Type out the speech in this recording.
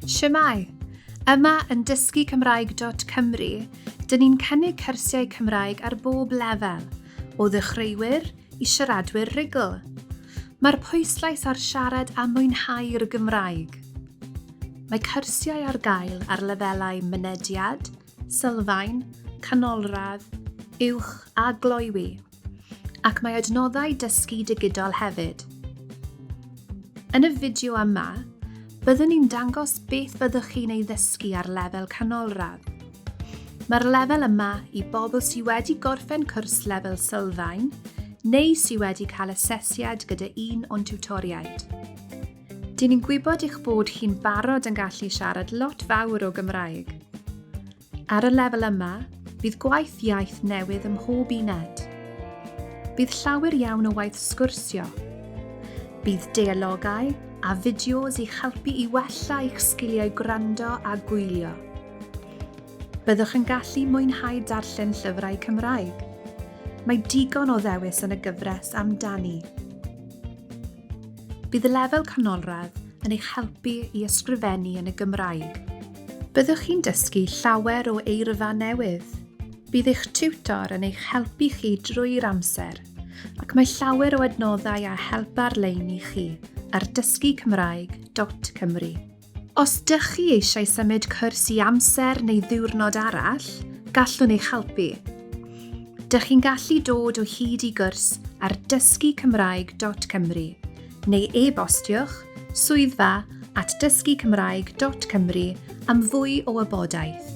Shwmai, yma yn dysgucymraeg.cymru, dyn ni'n cynnig cyrsiau Cymraeg ar bob lefel, o ddechreuwyr i siaradwyr rhugl. Mae'r pwyslais ar siarad a mwynhau'r Gymraeg. Mae cyrsiau ar gael ar lefelau mynediad, sylfaen, canolradd, uwch a gloywi, ac mae adnoddau dysgu digidol hefyd. Yn y fideo yma, byddwn ni'n dangos beth byddwch chi'n ei ddysgu ar lefel canolradd. Mae'r lefel yma i bobl sydd wedi gorffen cwrs lefel sylfaen neu sydd wedi cael asesiad gyda un o'n tiwtoriaid. Dyn ni'n gwybod eich bod chi'n barod yn gallu siarad lot fawr o Gymraeg. Ar y lefel yma, bydd gwaith iaith newydd ym mhob uned. Bydd llawer iawn o waith sgwrsio. Bydd deialogau a fideos i'ch helpu i wella eich sgiliau gwrando a gwylio. Byddwch yn gallu mwynhau darllen llyfrau Cymraeg. Mae digon o ddewis yn y gyfres amdani. Bydd y lefel canolradd yn eich helpu i ysgrifennu yn y Gymraeg. Byddwch chi'n dysgu llawer o eirfa newydd. Bydd eich tiwtor yn eich helpu chi drwy'r amser, ac mae llawer o adnoddau a help ar-lein i chi ar dysgucymraeg.cymru. Os dych chi eisiau symud cwrs i amser neu ddiwrnod arall, gallwn eich helpu. Dych chi'n gallu dod o hyd i gwrs ar dysgucymraeg.cymru neu e-bostiwch swyddfa@dysgucymraeg.cymru am fwy o wybodaeth.